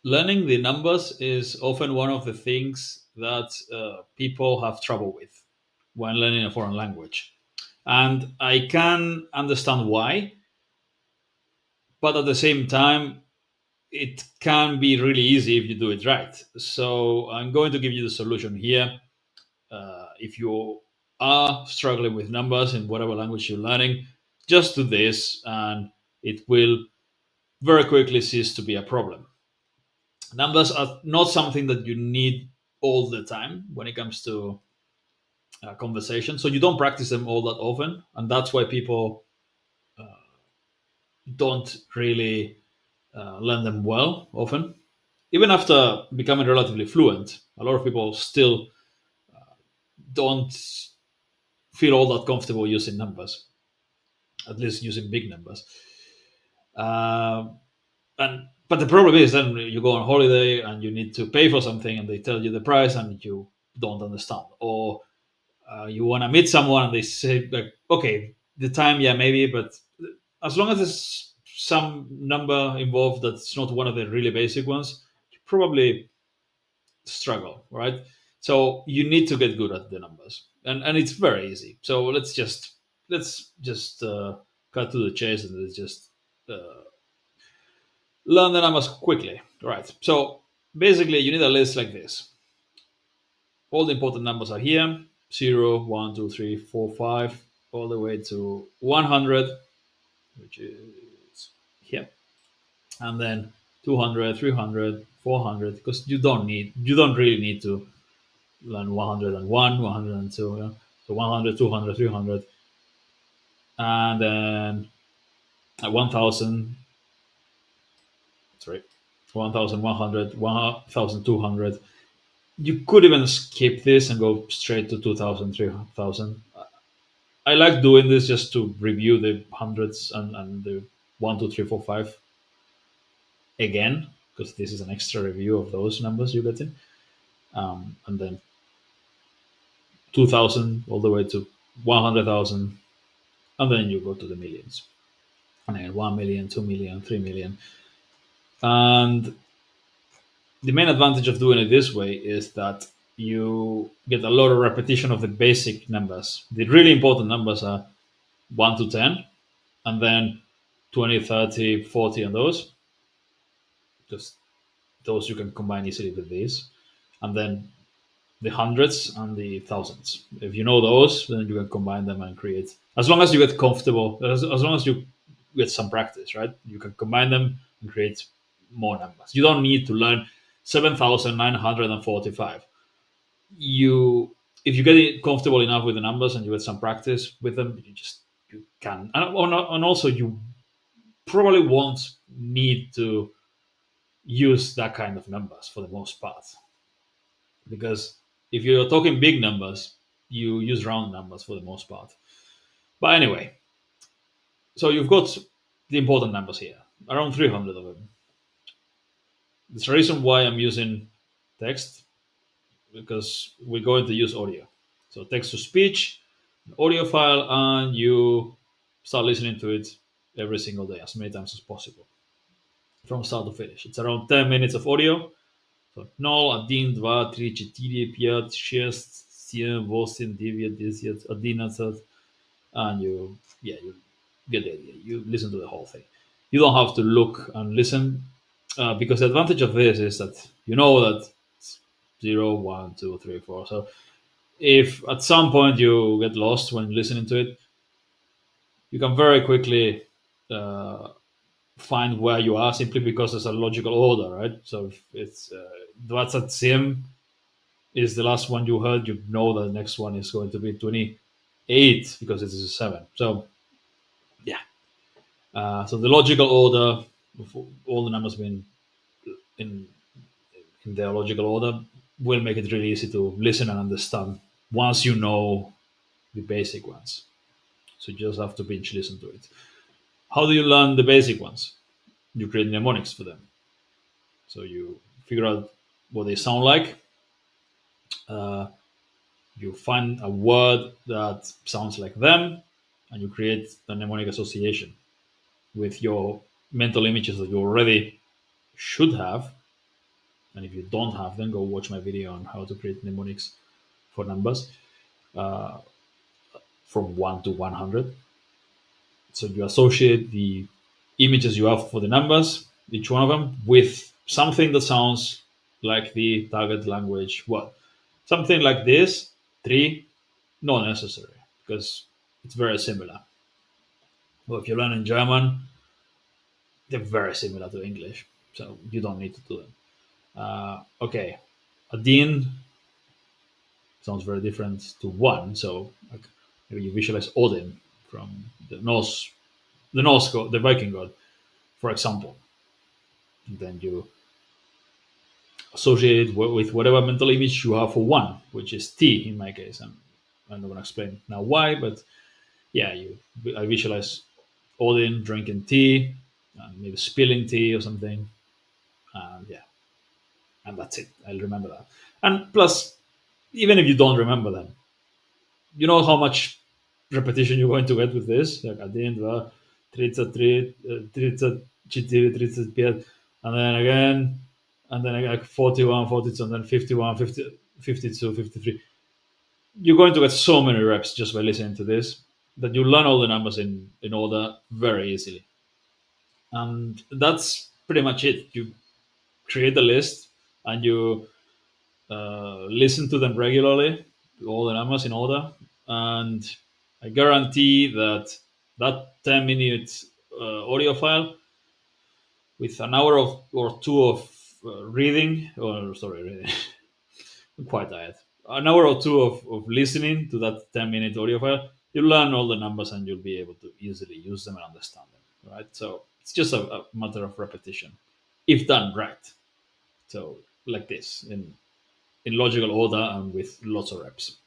Learning the numbers is often one of the things that people have trouble with when learning a foreign language. And I can understand why, but at the same time, it can be really easy if you do it right. So I'm going to give you the solution here. If you are struggling with numbers in whatever language you're learning, just do this and it will very quickly cease to be a problem. Numbers are not something that you need all the time when it comes to conversation. So you don't practice them all that often. And that's why people don't really learn them well often. Even after becoming relatively fluent, a lot of people still don't feel all that comfortable using numbers, at least using big numbers. Uh, and but the problem is then you go on holiday and you need to pay for something and they tell you the price and you don't understand, or you want to meet someone and they say like, okay, the time, yeah, maybe, but as long as there's some number involved that's not one of the really basic ones, you probably struggle, right? So you need to get good at the numbers, and it's very easy. So let's just cut to the chase and let's just uh, learn the numbers quickly, right? So basically, you need a list like this. All the important numbers are here: 0, 1, 2, 3, 4, 5, all the way to 100, which is here, and then 200, 300, 400. Because you don't really need to learn 101, 102, yeah? So 100, 200, 300, and then 1000, sorry, 1100, 1200. You could even skip this and go straight to 2000, 3000. I like doing this just to review the hundreds and the 1, 2, 3, 4, 5 again, because this is an extra review of those numbers you get in. And then 2000 all the way to 100,000, and then you go to the millions. And then 1 million, 2 million, 3 million. And the main advantage of doing it this way is that you get a lot of repetition of the basic numbers. The really important numbers are 1 to 10, and then 20, 30, 40, and those. Just those you can combine easily with these. And then the hundreds and the thousands. If you know those, then you can combine them and create. As long as you get comfortable, as long as you get some practice, right? You can combine them and create more numbers. You don't need to learn 7,945. You, if you get comfortable enough with the numbers and you get some practice with them, you can. And also you probably won't need to use that kind of numbers for the most part, because if you're talking big numbers, you use round numbers for the most part. But anyway, so you've got the important numbers here, around 300 of them. There's a reason why I'm using text, because we're going to use audio. So text to speech, audio file, and you start listening to it every single day, as many times as possible, from start to finish. It's around 10 minutes of audio. So 0, 1, 2, 3, 4, 5, 6, 7, 8, 9, 10, 11, and you get the idea. You listen to the whole thing. You don't have to look and listen, because the advantage of this is that you know that it's 0, 1, 2, 3, 4. So if at some point you get lost when listening to it, you can very quickly uh, find where you are, simply because there's a logical order, right? So if it's what's at sim is the last one you heard, you know that the next one is going to be 28 because it is a 7. So yeah, so the logical order of all the numbers being in in their logical order will make it really easy to listen and understand once you know the basic ones. So you just have to binge listen to it. How do you learn the basic ones? You create mnemonics for them. So you figure out what they sound like. Uh, you find a word that sounds like them, and you create a mnemonic association with your mental images that you already should have. And if you don't have them, go watch my video on how to create mnemonics for numbers from 1 to 100. So you associate the images you have for the numbers, each one of them, with something that sounds like the target language. Well, something like this, three, not necessary because it's very similar. Well, if you learn in German, they're very similar to English, so you don't need to do them. Okay, Adin sounds very different to one, so like maybe you visualize Odin from the Viking god, for example. And then you associate it with whatever mental image you have for one, which is tea in my case. And I'm not going to explain now why, but yeah, I visualize Odin drinking tea, and maybe spilling tea or something, and yeah, and that's it. I'll remember that. And plus, even if you don't remember them, you know how much repetition you're going to get with this. Like at the end, 30, 30, 5, and then again, and then like 41, 42, and then 51, 50, 52, 53. You're going to get so many reps just by listening to this that you learn all the numbers in order very easily. And that's pretty much it. You create a list and you listen to them regularly, all the numbers in order, and I guarantee that that 10 minute audio file with an hour of or two of reading, or sorry, reading, I'm quite tired. An hour or two of listening to that 10 minute audio file, you'll learn all the numbers and you'll be able to easily use them and understand them. Right? So it's just a matter of repetition, if done right. So like this in logical order and with lots of reps.